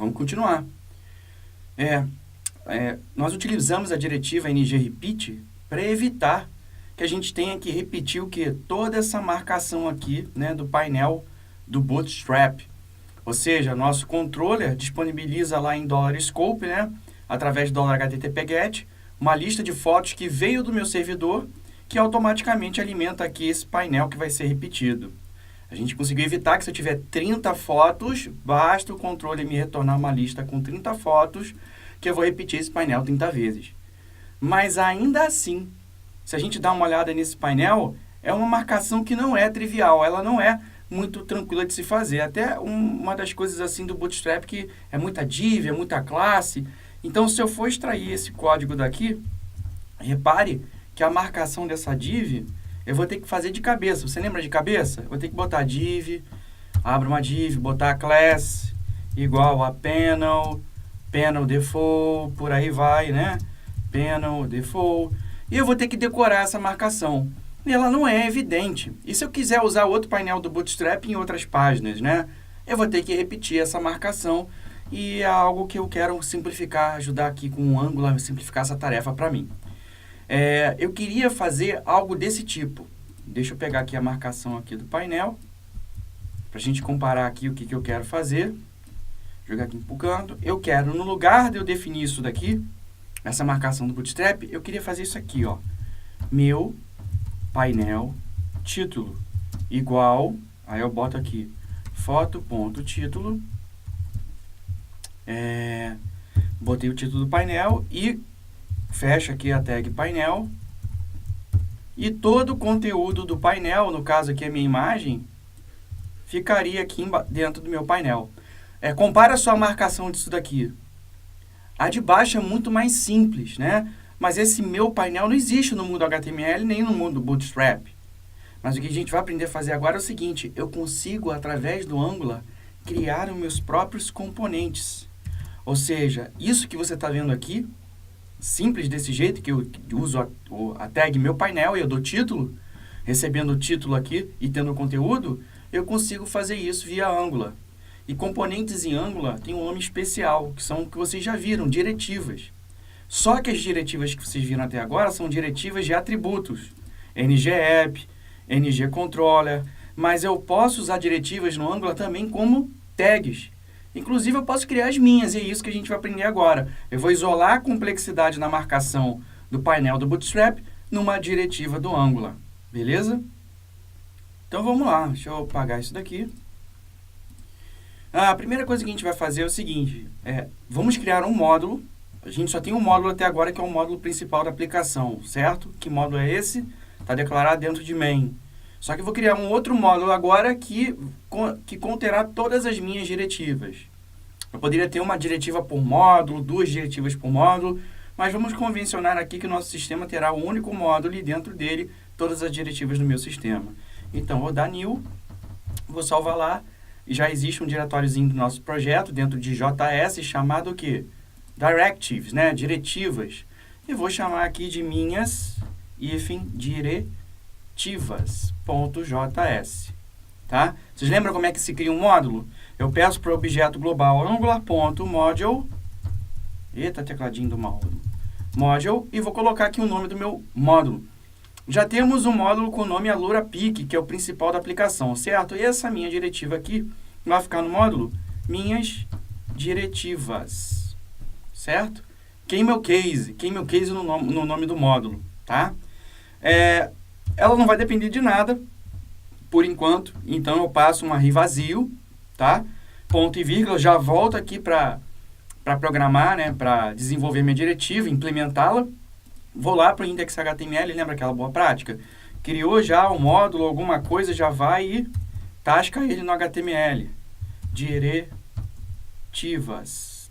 Vamos continuar. Nós utilizamos a diretiva ngRepeat para evitar que a gente tenha que repetir o quê? Toda essa marcação aqui, né, do painel do Bootstrap. Ou seja, nosso controller disponibiliza lá em $scope, né, através do $HTTP-GET, uma lista de fotos que veio do meu servidor, que automaticamente alimenta aqui esse painel que vai ser repetido. A gente conseguiu evitar que se eu tiver 30 fotos, basta o controller me retornar uma lista com 30 fotos, que eu vou repetir esse painel 30 vezes. Mas ainda assim, se a gente dá uma olhada nesse painel, é uma marcação que não é trivial, ela não é muito tranquila de se fazer. Até uma das coisas assim do Bootstrap que é muita div, é muita classe. Então, se eu for extrair esse código daqui, repare que a marcação dessa div, eu vou ter que fazer de cabeça. Você lembra de cabeça? Eu vou ter que botar div, abro uma div, botar class, igual a panel, panel default, por aí vai, né? Panel default. E eu vou ter que decorar essa marcação. E ela não é evidente. E se eu quiser usar outro painel do Bootstrap em outras páginas, né? Eu vou ter que repetir essa marcação. E é algo que eu quero simplificar, ajudar aqui com o Angular, simplificar essa tarefa para mim. Eu queria fazer algo desse tipo. Deixa eu pegar aqui a marcação aqui do painel, para a gente comparar aqui o que eu quero fazer. Jogar aqui pro canto. Eu quero, no lugar de eu definir isso daqui, essa marcação do Bootstrap, eu queria fazer isso aqui, ó. Meu painel título igual, aí eu boto aqui foto.título, botei o título do painel e fecho aqui a tag painel, e todo o conteúdo do painel, no caso aqui a minha imagem, ficaria aqui dentro do meu painel. Compara só a marcação disso daqui. A de baixo é muito mais simples, né? Mas esse meu painel não existe no mundo HTML nem no mundo Bootstrap. Mas o que a gente vai aprender a fazer agora é o seguinte: eu consigo, através do Angular, criar os meus próprios componentes. Ou seja, isso que você está vendo aqui, simples desse jeito, que eu uso a tag meu painel e eu dou título, recebendo o título aqui e tendo o conteúdo, eu consigo fazer isso via Angular. E componentes em Angular têm um nome especial, que são o que vocês já viram, diretivas. Só que as diretivas que vocês viram até agora são diretivas de atributos. ngApp, ngController, mas eu posso usar diretivas no Angular também como tags. Inclusive, eu posso criar as minhas, e é isso que a gente vai aprender agora. Eu vou isolar a complexidade na marcação do painel do Bootstrap numa diretiva do Angular. Beleza? Então, vamos lá. Deixa eu apagar isso daqui. A primeira coisa que a gente vai fazer é o seguinte. Vamos criar um módulo. A gente só tem um módulo até agora, que é o módulo principal da aplicação, certo? Que módulo é esse? Está declarado dentro de main. Só que eu vou criar um outro módulo agora que conterá todas as minhas diretivas. Eu poderia ter uma diretiva por módulo, 2 diretivas por módulo, mas vamos convencionar aqui que o nosso sistema terá um único módulo e dentro dele todas as diretivas do meu sistema. Então, vou dar new, vou salvar lá, e já existe um diretóriozinho do nosso projeto dentro de JS chamado o quê? Directives, né? Diretivas. E vou chamar aqui de minhas diretivas.js, tá? Vocês lembram como é que se cria um módulo? Eu peço para o objeto global angular.module, eita, tecladinho do módulo, module, e vou colocar aqui o nome do meu módulo. Já temos um módulo com o nome AluraPic, que é o principal da aplicação, certo? E essa minha diretiva aqui vai ficar no módulo minhas diretivas, certo? Camel case no nome do módulo, tá? Ela não vai depender de nada, por enquanto, então eu passo um array vazio, tá? Ponto e vírgula, já volto aqui para programar, né? Para desenvolver minha diretiva, implementá-la. Vou lá para o index.html, lembra aquela boa prática? Criou já o módulo, alguma coisa, já vai e tasca ele no HTML. Diretivas.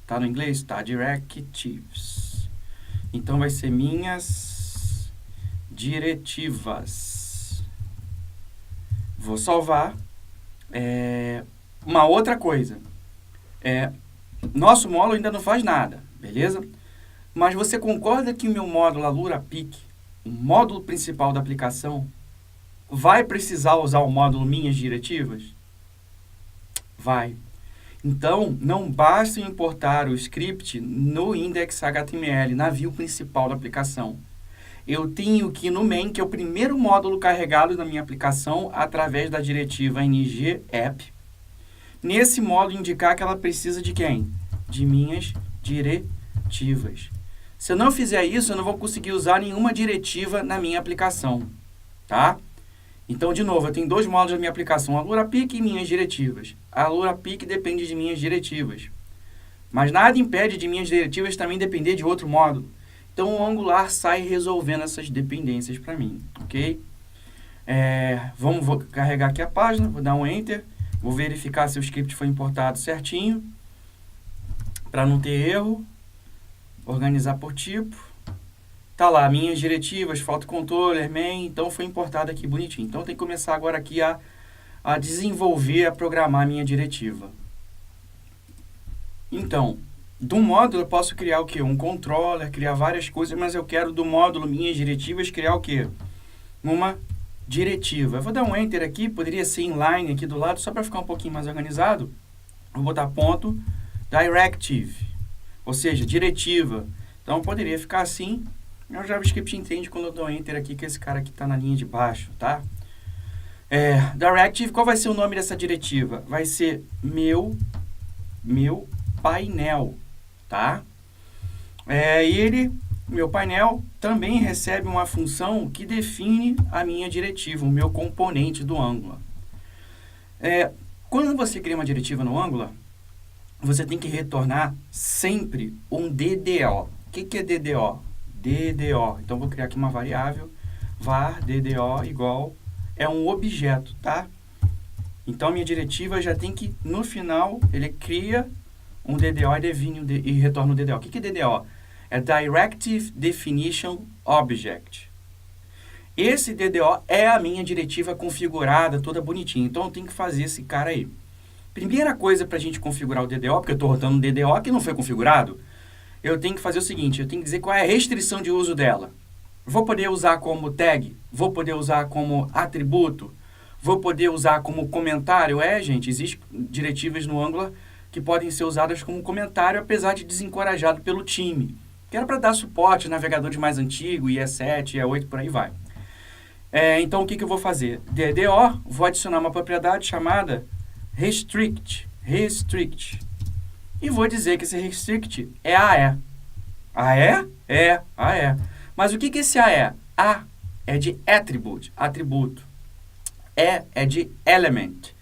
Tá no inglês? Tá, directives. Então, vai ser minhas diretivas. Vou salvar. Uma outra coisa. Nosso módulo ainda não faz nada, beleza? Mas você concorda que o meu módulo AluraPic, o módulo principal da aplicação, vai precisar usar o módulo minhas diretivas? Vai. Então, não basta importar o script no index.html, na view principal da aplicação. Eu tenho que ir no main, que é o primeiro módulo carregado na minha aplicação, através da diretiva ng-app. Nesse módulo, indicar que ela precisa de quem? De minhas diretivas. Se eu não fizer isso, eu não vou conseguir usar nenhuma diretiva na minha aplicação, tá? Então, de novo, eu tenho dois módulos da minha aplicação, a LuraPic e minhas diretivas. A LuraPic depende de minhas diretivas. Mas nada impede de minhas diretivas também depender de outro módulo. Então, o Angular sai resolvendo essas dependências para mim, ok? Vou carregar aqui a página, vou dar um Enter, vou verificar se o script foi importado certinho, para não ter erro. Organizar por tipo. Tá lá, minhas diretivas, photocontroller, main, então foi importado aqui bonitinho. Então, tem que começar agora aqui a desenvolver, a programar a minha diretiva. Então, do módulo eu posso criar o quê? Um controller, criar várias coisas, mas eu quero do módulo minhas diretivas criar o quê? Uma diretiva. Eu vou dar um Enter aqui, poderia ser inline aqui do lado, só para ficar um pouquinho mais organizado. Vou botar ponto directive, ou seja, diretiva. Então, poderia ficar assim. O JavaScript entende quando eu dou Enter aqui, que esse cara aqui está na linha de baixo, tá? Directive, qual vai ser o nome dessa diretiva? Vai ser meu painel, tá? Meu painel também recebe uma função que define a minha diretiva, o meu componente do Angular. Quando você cria uma diretiva no Angular, você tem que retornar sempre um DDO. O que é DDO? DDO. Então, vou criar aqui uma variável, var DDO igual, é um objeto, tá? Então, a minha diretiva já tem que, no final, ele cria um DDO e retorna um DDO. O que é DDO? É Directive Definition Object. Esse DDO é a minha diretiva configurada, toda bonitinha. Então, eu tenho que fazer esse cara aí. Primeira coisa para a gente configurar o DDO, porque eu estou rodando um DDO que não foi configurado, eu tenho que fazer o seguinte, eu tenho que dizer qual é a restrição de uso dela. Vou poder usar como tag, vou poder usar como atributo, vou poder usar como comentário. Gente, existem diretivas no Angular que podem ser usadas como comentário, apesar de desencorajado pelo time. Que era para dar suporte a navegadores mais antigos, IE7, IE8, por aí vai. Então, o que eu vou fazer? DDO, vou adicionar uma propriedade chamada restrict. E vou dizer que esse restrict é AE. AE? Mas o que é esse AE? A é de attribute, atributo. É de element.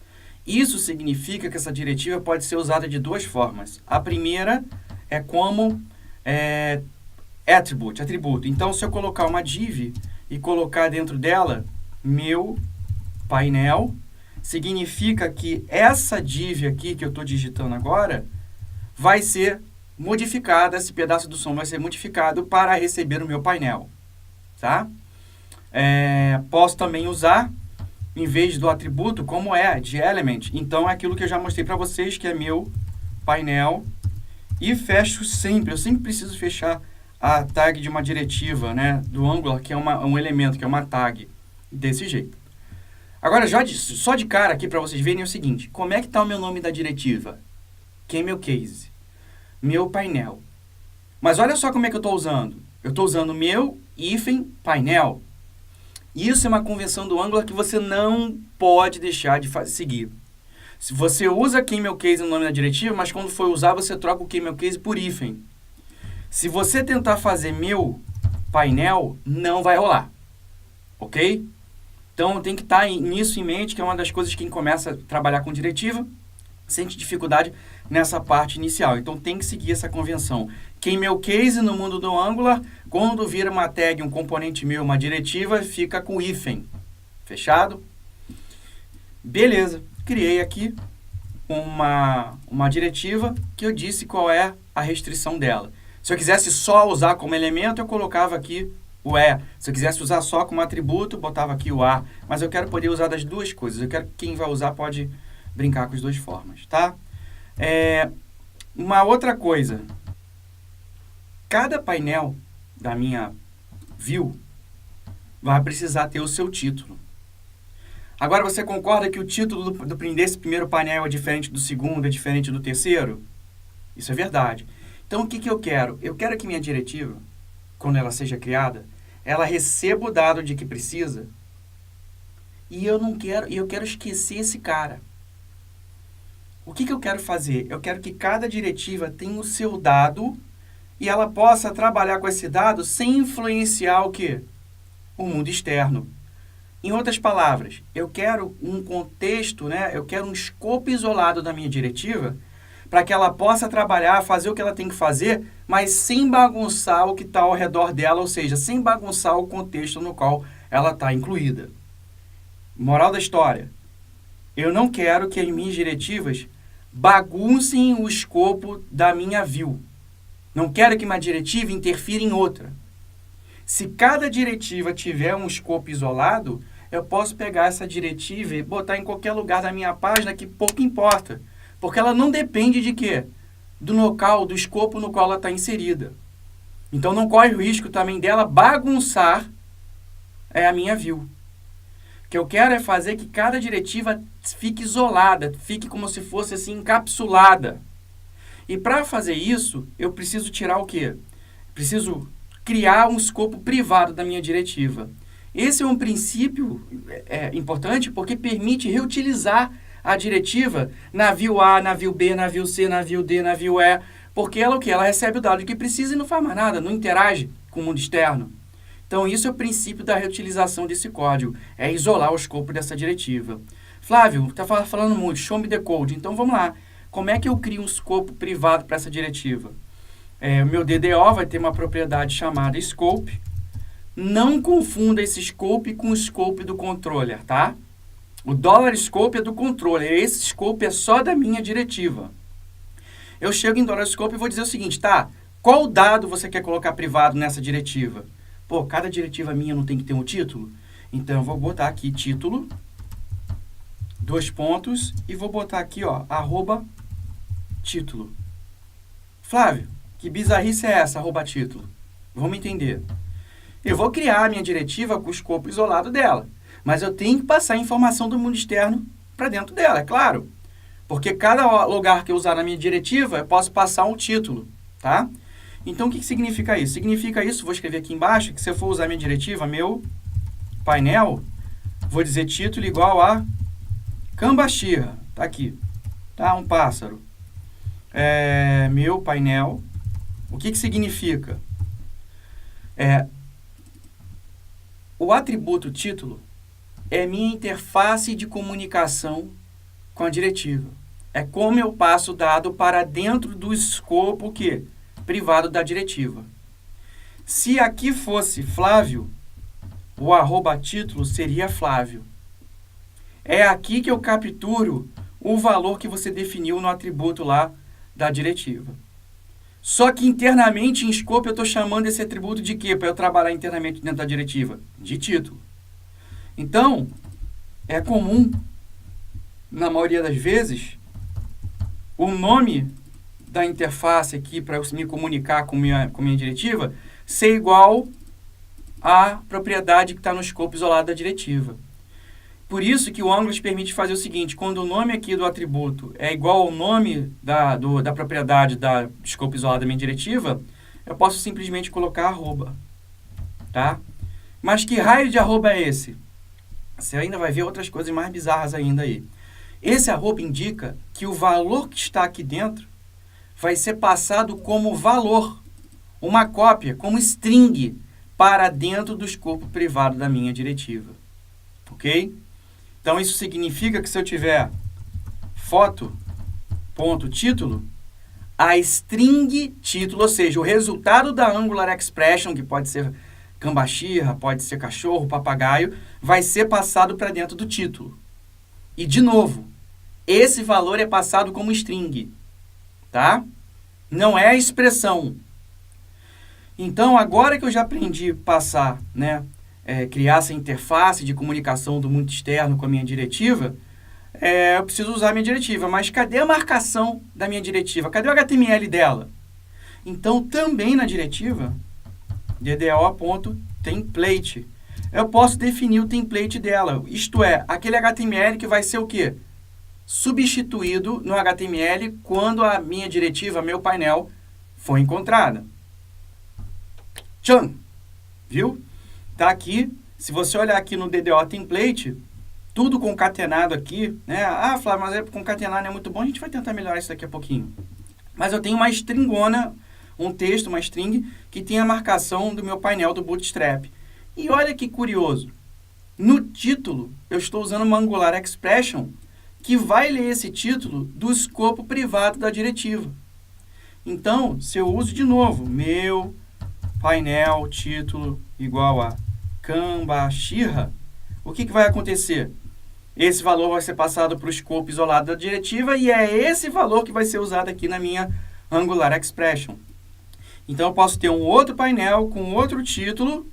Isso significa que essa diretiva pode ser usada de duas formas. A primeira é como attribute, atributo. Então, se eu colocar uma div e colocar dentro dela meu painel, significa que essa div aqui que eu estou digitando agora vai ser modificada, esse pedaço do som vai ser modificado para receber o meu painel, tá? Posso também usar, em vez do atributo, como de element. Então, é aquilo que eu já mostrei para vocês, que é meu painel. E fecho sempre, eu sempre preciso fechar a tag de uma diretiva, né, do Angular, que é um elemento, que é uma tag, desse jeito. Agora, só de cara aqui para vocês verem o seguinte, como é que está o meu nome da diretiva? Camel Case. Meu painel. Mas olha só como é que eu estou usando. Eu estou usando meu painel. Isso é uma convenção do Angular que você não pode deixar de seguir. Se você usa Camel Case no nome da diretiva, mas quando for usar, você troca o Camel Case por hífen. Se você tentar fazer meu painel, não vai rolar. Ok? Então, tem que estar nisso em mente, que é uma das coisas que quem começa a trabalhar com diretiva sente dificuldade nessa parte inicial. Então, tem que seguir essa convenção. Camel Case no mundo do Angular, quando vira uma tag, um componente meu, uma diretiva, fica com hífen. Fechado? Beleza. Criei aqui uma diretiva que eu disse qual é a restrição dela. Se eu quisesse só usar como elemento, eu colocava aqui o E. Se eu quisesse usar só como atributo, botava aqui o A. Mas eu quero poder usar das duas coisas. Eu quero que quem vai usar pode brincar com as duas formas, tá? Uma outra coisa. Cada painel da minha view vai precisar ter o seu título. Agora, você concorda que o título desse primeiro painel é diferente do segundo, é diferente do terceiro? Isso é verdade. Então, o que eu quero? Eu quero que minha diretiva, quando ela seja criada, ela receba o dado de que precisa, e eu quero esquecer esse cara. O que eu quero fazer? Eu quero que cada diretiva tenha o seu dado e ela possa trabalhar com esse dado sem influenciar o quê? O mundo externo. Em outras palavras, eu quero um contexto, né? Eu quero um escopo isolado da minha diretiva para que ela possa trabalhar, fazer o que ela tem que fazer, mas sem bagunçar o que está ao redor dela, ou seja, sem bagunçar o contexto no qual ela está incluída. Moral da história. Eu não quero que as minhas diretivas baguncem o escopo da minha view. Não quero que uma diretiva interfira em outra. Se cada diretiva tiver um escopo isolado, eu posso pegar essa diretiva e botar em qualquer lugar da minha página que pouco importa. Porque ela não depende de quê? Do local, do escopo no qual ela está inserida. Então não corre o risco também dela bagunçar a minha view. O que eu quero é fazer que cada diretiva fique isolada, fique como se fosse assim encapsulada. E para fazer isso, eu preciso tirar o quê? Preciso criar um escopo privado da minha diretiva. Esse é um princípio importante porque permite reutilizar a diretiva na view A, na view B, na view C, na view D, na view E, porque ela o quê? Ela recebe o dado que precisa e não faz mais nada, não interage com o mundo externo. Então, isso é o princípio da reutilização desse código, é isolar o escopo dessa diretiva. Flávio, está falando muito, show me the code. Então, vamos lá. Como é que eu crio um escopo privado para essa diretiva? O meu DDO vai ter uma propriedade chamada scope. Não confunda esse scope com o scope do controller, tá? O $scope é do controller, esse scope é só da minha diretiva. Eu chego em $scope e vou dizer o seguinte, tá? Qual dado você quer colocar privado nessa diretiva? Pô, cada diretiva minha não tem que ter um título? Então, eu vou botar aqui título, 2 pontos, e vou botar aqui, ó, @título. Flávio, que bizarrice é essa, @título? Vamos entender. Eu vou criar a minha diretiva com o escopo isolado dela, mas eu tenho que passar a informação do mundo externo para dentro dela, é claro. Porque cada lugar que eu usar na minha diretiva, eu posso passar um título, tá? Então, o que significa isso? Significa isso, vou escrever aqui embaixo, que se eu for usar minha diretiva, meu painel, vou dizer título igual a Cambaxirra, tá aqui, tá? Um pássaro. Meu painel, o que significa? O atributo título é minha interface de comunicação com a diretiva. É como eu passo o dado para dentro do escopo privado da diretiva. Se aqui fosse Flávio, o @título seria Flávio. É aqui que eu capturo o valor que você definiu no atributo lá da diretiva. Só que internamente, em scope, eu estou chamando esse atributo de quê? Para eu trabalhar internamente dentro da diretiva? De título. Então, é comum, na maioria das vezes, o nome da interface aqui para eu me comunicar com minha diretiva ser igual à propriedade que está no escopo isolado da diretiva. Por isso que o Angular permite fazer o seguinte, quando o nome aqui do atributo é igual ao nome da propriedade da escopo isolado da minha diretiva, eu posso simplesmente colocar arroba, tá? Mas que raio de arroba é esse? Você ainda vai ver outras coisas mais bizarras ainda aí. Esse arroba indica que o valor que está aqui dentro vai ser passado como valor, uma cópia, como string, para dentro do escopo privado da minha diretiva. Ok? Então, isso significa que se eu tiver foto.título, a string título, ou seja, o resultado da Angular Expression, que pode ser cambaxirra, pode ser cachorro, papagaio, vai ser passado para dentro do título. E, de novo, esse valor é passado como string, tá? Não é a expressão. Então, agora que eu já aprendi a passar, criar essa interface de comunicação do mundo externo com a minha diretiva, eu preciso usar a minha diretiva. Mas cadê a marcação da minha diretiva? Cadê o HTML dela? Então, também na diretiva, DDO.template, eu posso definir o template dela. Isto é, aquele HTML que vai ser o quê? Substituído no HTML quando a minha diretiva, meu painel, for encontrada. Tchan! Viu? Tá aqui. Se você olhar aqui no DDO template, tudo concatenado aqui, né? Ah, Flávio, mas concatenar não é muito bom. A gente vai tentar melhorar isso daqui a pouquinho. Mas eu tenho uma stringona, um texto, uma string, que tem a marcação do meu painel do Bootstrap. E olha que curioso. No título, eu estou usando uma Angular Expression que vai ler esse título do escopo privado da diretiva. Então, se eu uso de novo, meu painel título igual a Cambachirra, o que vai acontecer? Esse valor vai ser passado para o escopo isolado da diretiva e é esse valor que vai ser usado aqui na minha Angular Expression. Então, eu posso ter um outro painel com outro título,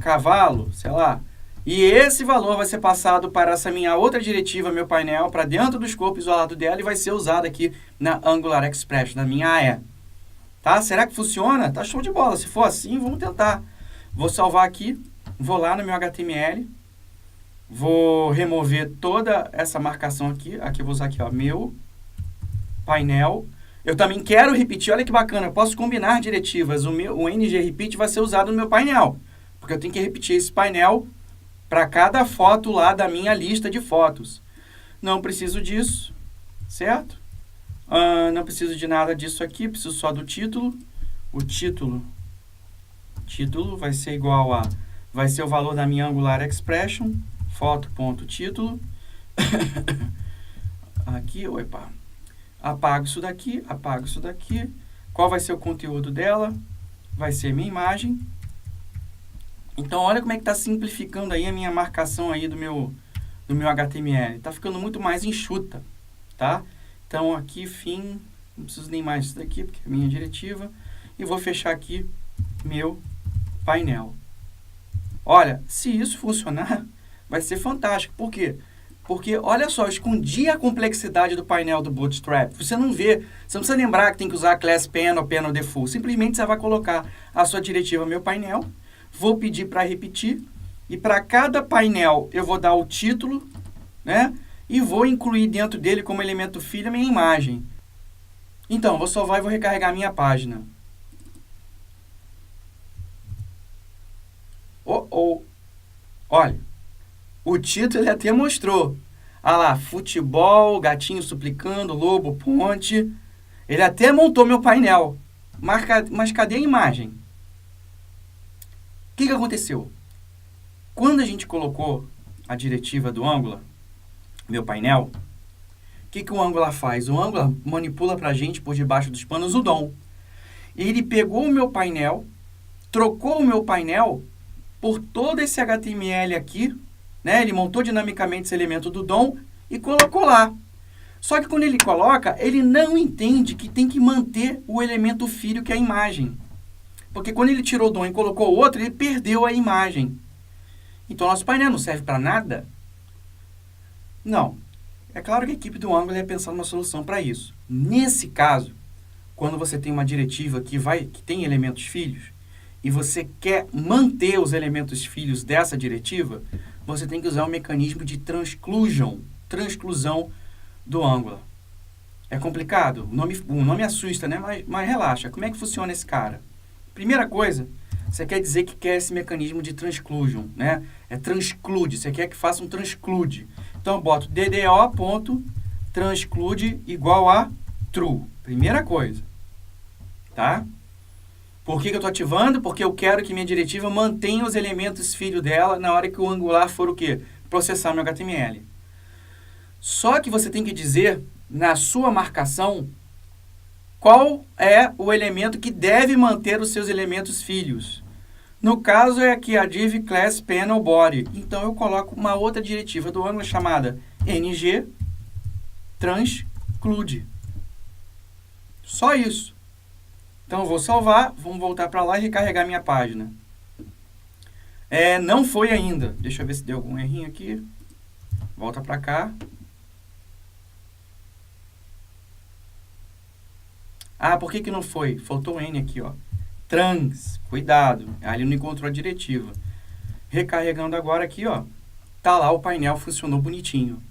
cavalo, sei lá, e esse valor vai ser passado para essa minha outra diretiva, meu painel, para dentro do escopo isolado dela e vai ser usado aqui na Angular Expression, na minha AE. Tá? Será que funciona? Tá show de bola. Se for assim, vamos tentar. Vou salvar aqui, vou lá no meu HTML, vou remover toda essa marcação aqui. Aqui eu vou usar aqui, ó, meu painel. Eu também quero repetir, olha que bacana, eu posso combinar diretivas. O ng-repeat vai ser usado no meu painel, porque eu tenho que repetir esse painel para cada foto lá da minha lista de fotos. Não preciso disso, certo? Não preciso de nada disso aqui, preciso só do título. O título vai ser igual a... vai ser o valor da minha Angular Expression, foto.título. Aqui, opa. Apago isso daqui, apago isso daqui. Qual vai ser o conteúdo dela? Vai ser minha imagem. Então, olha como é que está simplificando aí a minha marcação aí do meu HTML. Está ficando muito mais enxuta, tá? Então, aqui, fim, não preciso nem mais disso daqui, porque é a minha diretiva. E vou fechar aqui meu painel. Olha, se isso funcionar, vai ser fantástico. Por quê? Porque, olha só, eu escondi a complexidade do painel do Bootstrap. Você não vê, você não precisa lembrar que tem que usar a class panel, panel default. Simplesmente você vai colocar a sua diretiva meu painel. Vou pedir para repetir. E para cada painel eu vou dar o título, né? E vou incluir dentro dele como elemento filho a minha imagem. Então, vou salvar e vou recarregar a minha página. Olha, o título ele até mostrou. Ah lá, futebol, gatinho suplicando, lobo, ponte. Ele até montou meu painel. Mas cadê a imagem? O que aconteceu? Quando a gente colocou a diretiva do Angular, meu painel, o que o Angular faz? O Angular manipula para a gente, por debaixo dos panos, o DOM. Ele pegou o meu painel, trocou o meu painel por todo esse HTML aqui, né? Ele montou dinamicamente esse elemento do DOM e colocou lá. Só que quando ele coloca, ele não entende que tem que manter o elemento filho, que é a imagem. Porque quando ele tirou o DOM e colocou outro, ele perdeu a imagem. Então, nosso painel não serve para nada? Não. É claro que a equipe do Angular ia pensar numa solução para isso. Nesse caso, quando você tem uma diretiva que tem elementos filhos, e você quer manter os elementos filhos dessa diretiva, você tem que usar um mecanismo de transclusão do Angular. É complicado? O nome assusta, né? Mas relaxa. Como é que funciona esse cara? Primeira coisa, você quer dizer que quer esse mecanismo de transclusion, né? É transclude, você quer que faça um transclude. Então, eu boto ddo.transclude igual a true. Primeira coisa, tá? Por que eu estou ativando? Porque eu quero que minha diretiva mantenha os elementos filho dela na hora que o Angular for o quê? Processar meu HTML. Só que você tem que dizer, na sua marcação, qual é o elemento que deve manter os seus elementos filhos. No caso, é aqui a div class panel body. Então, eu coloco uma outra diretiva do Angular chamada ng transclude. Só isso. Então, eu vou salvar, vamos voltar para lá e recarregar minha página. Não foi ainda. Deixa eu ver se deu algum errinho aqui. Volta para cá. Por que não foi? Faltou o N aqui, ó. Trans, cuidado. Ele não encontrou a diretiva. Recarregando agora aqui, ó, tá lá o painel, funcionou bonitinho.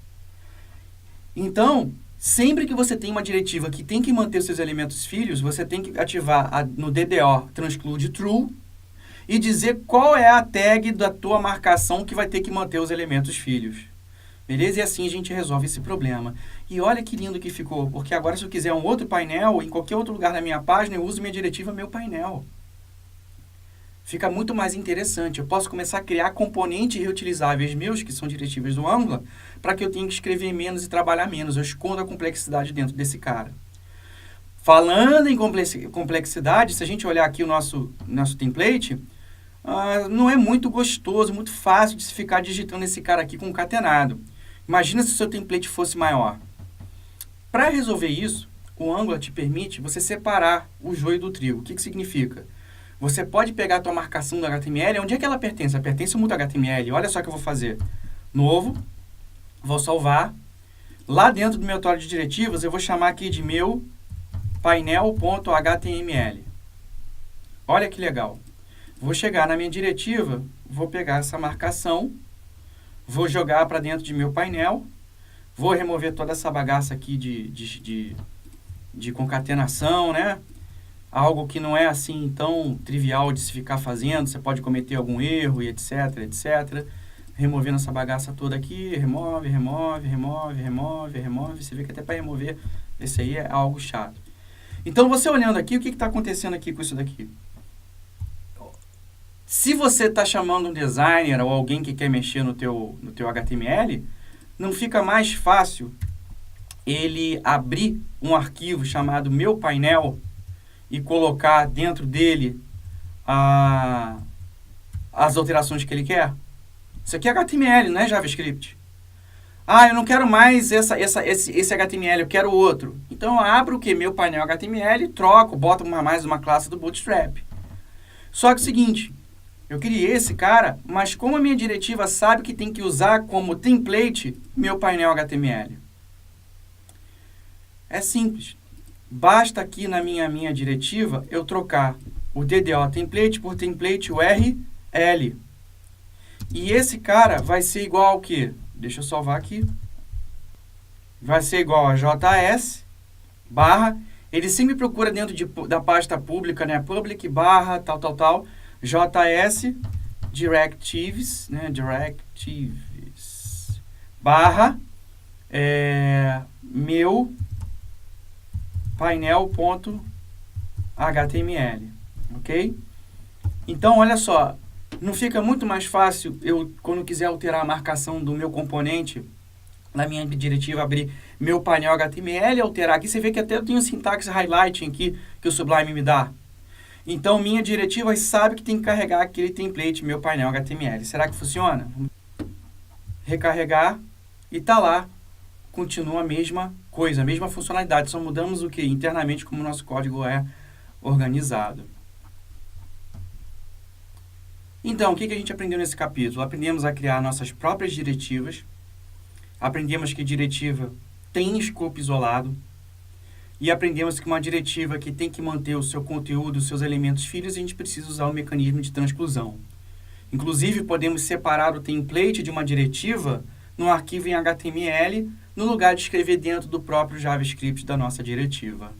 Então, sempre que você tem uma diretiva que tem que manter seus elementos filhos, você tem que ativar no DDO transclude true e dizer qual é a tag da tua marcação que vai ter que manter os elementos filhos. Beleza? E assim a gente resolve esse problema. E olha que lindo que ficou, porque agora se eu quiser um outro painel, em qualquer outro lugar da minha página, eu uso minha diretiva meu painel. Fica muito mais interessante. Eu posso começar a criar componentes reutilizáveis meus, que são diretivas do Angular, para que eu tenha que escrever menos e trabalhar menos. Eu escondo a complexidade dentro desse cara. Falando em complexidade, se a gente olhar aqui o nosso template, não é muito gostoso, muito fácil de se ficar digitando esse cara aqui concatenado. Imagina se o seu template fosse maior. Para resolver isso, o Angular te permite você separar o joio do trigo. O que significa? Você pode pegar a tua marcação do HTML, onde é que ela pertence? Ela pertence ao HTML. Olha só o que eu vou fazer. Novo, vou salvar. Lá dentro do meu tório de diretivas, eu vou chamar aqui de meu painel.html. Olha que legal. Vou chegar na minha diretiva, vou pegar essa marcação, vou jogar para dentro de meu painel, vou remover toda essa bagaça aqui de concatenação, né? Algo que não é assim tão trivial de se ficar fazendo, você pode cometer algum erro e etc, etc. Removendo essa bagaça toda aqui, remove, você vê que até para remover esse aí é algo chato. Então, você olhando aqui, o que está acontecendo aqui com isso daqui? Se você está chamando um designer ou alguém que quer mexer no teu HTML, não fica mais fácil ele abrir um arquivo chamado meu painel e colocar dentro dele as alterações que ele quer? Isso aqui é HTML, não é JavaScript. Eu não quero mais esse HTML, eu quero outro. Então, eu abro o que? Meu painel HTML, troco, boto mais uma classe do Bootstrap. Só que é o seguinte, eu criei esse cara, mas como a minha diretiva sabe que tem que usar como template meu painel HTML? É simples. Basta aqui na minha diretiva eu trocar o DDO template por template URL. E esse cara vai ser igual ao quê? Deixa eu salvar aqui. Vai ser igual a JS barra. Ele sempre procura dentro da pasta pública, né? Public barra tal. JS directives, né? Directives barra meu painel.html, ok? Então, olha só, não fica muito mais fácil eu, quando quiser alterar a marcação do meu componente, na minha diretiva, abrir meu painel HTML e alterar aqui, você vê que até eu tenho sintaxe highlighting aqui, que o Sublime me dá. Então, minha diretiva sabe que tem que carregar aquele template, meu painel HTML. Será que funciona? Recarregar e tá lá. Continua a mesma coisa, a mesma funcionalidade. Só mudamos o que? Internamente, como o nosso código é organizado. Então, o que a gente aprendeu nesse capítulo? Aprendemos a criar nossas próprias diretivas. Aprendemos que diretiva tem escopo isolado. E aprendemos que uma diretiva que tem que manter o seu conteúdo, os seus elementos filhos, a gente precisa usar o mecanismo de transclusão. Inclusive, podemos separar o template de uma diretiva num arquivo em HTML, no lugar de escrever dentro do próprio JavaScript da nossa diretiva.